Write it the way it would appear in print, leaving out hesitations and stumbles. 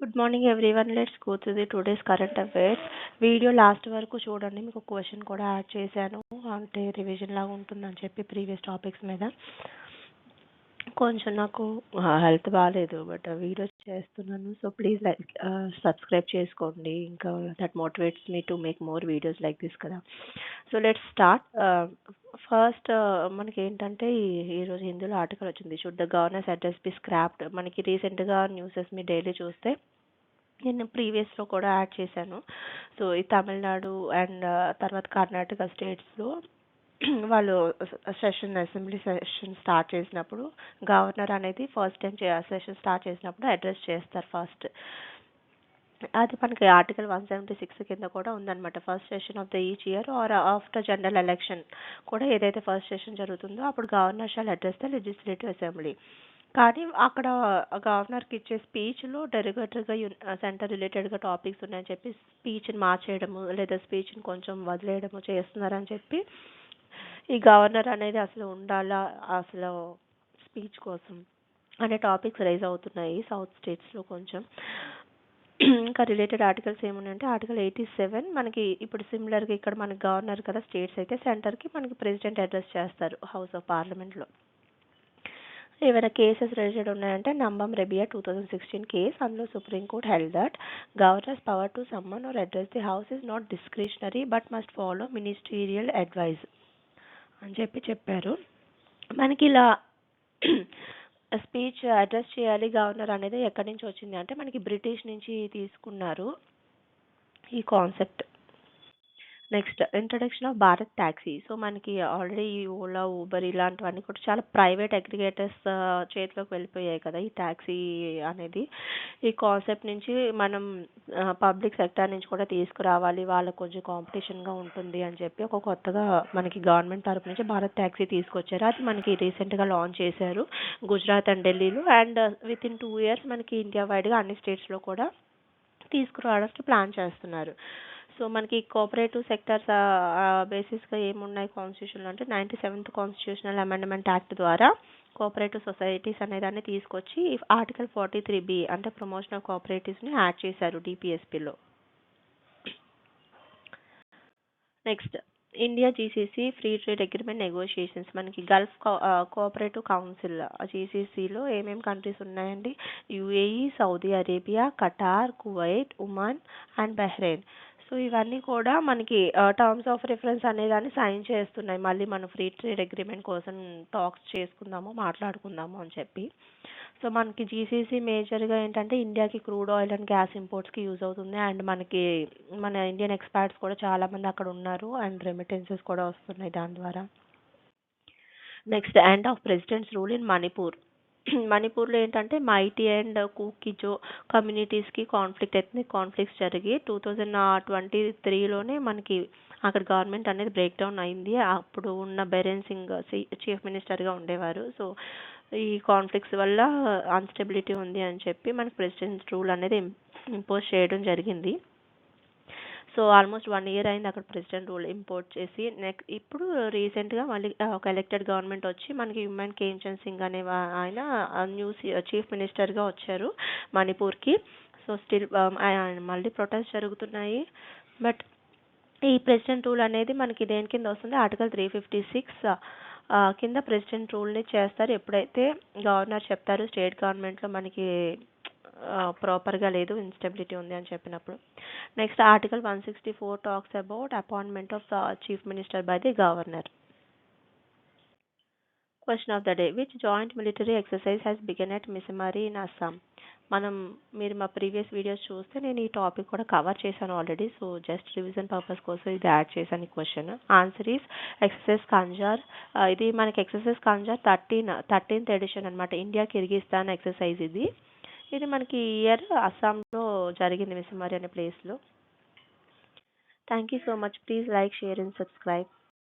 Good morning everyone. Let's go through the today's current affairs. Video last వరకు చూడండి, మీకు question కూడా add చేశాను, అంటే రివిజన్ లాగా ఉంటుందని చెప్పి ప్రీవియస్ టాపిక్స్ మీద. కొంచెం నాకు హెల్త్ బాగాలేదు, బట్ వీడియోస్ చేస్తున్నాను. సో ప్లీజ్ సబ్స్క్రైబ్ చేసుకోండి, ఇంకా that motivates me to make more videos like this కదా. So let's start. ఫస్ట్ మనకి ఏంటంటే ఈరోజు హిందీలో ఆర్టికల్ వచ్చింది, should the governor's address be scrapped. మనకి రీసెంట్గా న్యూసెస్ మీ డైలీ చూస్తే నేను ప్రీవియస్లో కూడా యాడ్ చేశాను. సో ఈ తమిళనాడు అండ్ తర్వాత కర్ణాటక స్టేట్స్లో వాళ్ళు అసెంబ్లీ సెషన్ స్టార్ట్ చేసినప్పుడు గవర్నర్ అనేది ఫస్ట్ టైం సెషన్ స్టార్ట్ చేసినప్పుడు అడ్రస్ చేస్తారు ఫస్ట్. అది మనకి ఆర్టికల్ 176 కింద కూడా ఉందన్నమాట. First session of the each year or after general election కూడా ఏదైతే ఫస్ట్ సెషన్ జరుగుతుందో అప్పుడు governor shall address the legislative assembly. కానీ అక్కడ గవర్నర్కి ఇచ్చే స్పీచ్లో డెరిగేటర్గా సెంటర్ రిలేటెడ్గా టాపిక్స్ ఉన్నాయని చెప్పి స్పీచ్ని మార్చేయడము లేదా స్పీచ్ని కొంచెం వదిలేయడము చేస్తున్నారని చెప్పి ఈ గవర్నర్ అనేది అసలు ఉండాలా అసలు స్పీచ్ కోసం అనే టాపిక్స్ రైజ్ అవుతున్నాయి సౌత్ స్టేట్స్లో కొంచెం. ఇంకా రిలేటెడ్ ఆర్టికల్స్ ఏమున్నాయంటే ఆర్టికల్ 87 మనకి ఇప్పుడు సిమిలర్గా ఇక్కడ మనకి గవర్నర్ కదా, స్టేట్స్ అయితే సెంటర్కి మనకి ప్రెసిడెంట్ అడ్రస్ చేస్తారు హౌస్ ఆఫ్ పార్లమెంట్లో. ఏమైనా కేసెస్ రిలేటెడ్ ఉన్నాయంటే నంబం రెబియా 2016 కేస్, అందులో supreme court held that governor's power to summon or address the house is not discretionary but must follow ministerial advice అని చెప్పారు. మనకి ఇలా స్పీచ్ అడ్రస్ చేయాలి గవర్నర్ అనేది ఎక్కడి నుంచి వచ్చింది అంటే మనకి బ్రిటిష్ నుంచి తీసుకున్నారు ఈ concept. Next introduction of Bharat taxi. So మనకి ఆల్రెడీ ఓలా ఊబర్ ఇలాంటివన్నీ కూడా చాలా ప్రైవేట్ అగ్రిగేటర్స్ చేతిలోకి వెళ్ళిపోయాయి కదా ఈ ట్యాక్సీ అనేది. ఈ కాన్సెప్ట్ నుంచి మనం పబ్లిక్ సెక్టర్ నుంచి కూడా తీసుకురావాలి, వాళ్ళకు కొంచెం కాంపిటీషన్గా ఉంటుంది అని చెప్పి ఒక కొత్తగా మనకి గవర్నమెంట్ తరపు నుంచి భారత్ ట్యాక్సీ తీసుకొచ్చారు. అది మనకి రీసెంట్గా లాంచ్ చేశారు గుజరాత్ అండ్ ఢిల్లీలో, అండ్ విత్ ఇన్ 2 years మనకి ఇండియా వైడ్గా అన్ని స్టేట్స్లో కూడా తీసుకురావడానికి ప్లాన్ చేస్తున్నారు. సో మనకి కోఆపరేటివ్ సెక్టర్స్ బేసిస్గా ఏమున్నాయి కాన్స్టిట్యూషన్లో అంటే 97th కాన్స్టిట్యూషనల్ అమెండ్మెంట్ యాక్ట్ ద్వారా కోఆపరేటివ్ సొసైటీస్ అనేదాన్ని తీసుకొచ్చి ఆర్టికల్ 43B అంటే ప్రమోషన్ ఆఫ్ కోఆపరేటివ్స్ని యాడ్ చేశారు డిపిఎస్పిలో. Next India GCC free trade agreement negotiations. మనకి గల్ఫ్ కోఆపరేటివ్ కౌన్సిల్ జీసీసీలో ఏమేమి కంట్రీస్ ఉన్నాయండి? UAE, Saudi Arabia, Qatar, Kuwait, Oman and Bahrain. So ఇవన్నీ కూడా మనకి టర్మ్స్ ఆఫ్ రిఫరెన్స్ అనేదాన్ని సైన్ చేస్తున్నాయి. మళ్ళీ మనం ఫ్రీ ట్రేడ్ అగ్రిమెంట్ కోసం టాక్స్ చేసుకుందాము, మాట్లాడుకుందాము అని చెప్పి. సో మనకి జీసీసీ మేజర్గా ఏంటంటే ఇండియాకి క్రూడ్ ఆయిల్ అండ్ గ్యాస్ ఇంపోర్ట్స్కి యూజ్ అవుతుంది, అండ్ మనకి మన ఇండియన్ ఎక్స్పర్ట్స్ కూడా చాలామంది అక్కడ ఉన్నారు, అండ్ రెమిటెన్సెస్ కూడా వస్తున్నాయి దాని ద్వారా. Next end of presidents rule in Manipur. మణిపూర్లో ఏంటంటే మైటీ అండ్ కుకిజో కమ్యూనిటీస్కి ఎథ్నిక్ కాన్ఫ్లిక్ట్స్ జరిగి 2023లోనే మనకి అక్కడ గవర్నమెంట్ అనేది బ్రేక్ డౌన్ అయింది. అప్పుడు ఉన్న బెరెన్ సింగ్ చీఫ్ మినిస్టర్గా ఉండేవారు. సో ఈ కాన్ఫ్లిక్ట్స్ వల్ల అన్స్టెబిలిటీ ఉంది అని చెప్పి మనకి ప్రెసిడెంట్ రూల్ అనేది ఇంపోజ్ చేయడం జరిగింది. సో ఆల్మోస్ట్ 1 year అయింది అక్కడ ప్రెసిడెంట్ రూల్ ఇంపోర్ట్ చేసి. ఇప్పుడు రీసెంట్గా మళ్ళీ ఒక ఎలక్టెడ్ గవర్నమెంట్ వచ్చి మనకి హ్యూమన్ కేంచన్ సింగ్ అనే ఆయన న్యూ చీఫ్ మినిస్టర్గా వచ్చారు మణిపూర్కి. సో స్టిల్ మళ్ళీ ప్రొటెస్ట్ జరుగుతున్నాయి. బట్ ఈ ప్రెసిడెంట్ రూల్ అనేది మనకి దేని కింద వస్తుంది? ఆర్టికల్ 356 కింద ప్రెసిడెంట్ రూల్ని చేస్తారు ఎప్పుడైతే గవర్నర్ చెప్తారు స్టేట్ గవర్నమెంట్లో మనకి ప్రాపర్గా లేదు, ఇన్స్టెబిలిటీ ఉంది అని చెప్పినప్పుడు. Next article 164 talks about appointment of the chief minister by the governor. Question of the day, which joint military exercise has begun at Misamari in Assam. మీరు మా ప్రీవియస్ వీడియోస్ చూస్తే నేను ఈ టాపిక్ కూడా కవర్ చేశాను already. So just revision purpose కోసం ఇది add చేశాను ఈ question. Answer is exercise Khanjar. ఇది మనకి ఎక్సర్సైజ్ కంజార్ 13th ఎడిషన్ అనమాట. ఇండియా కిర్గిస్తాన్ ఎక్సర్సైజ్ ఇది మనకి ఇయర్ అస్సాంలో జరిగింది మిసమారి అనే ప్లేస్లో. Thank you so much. Please like, share and subscribe.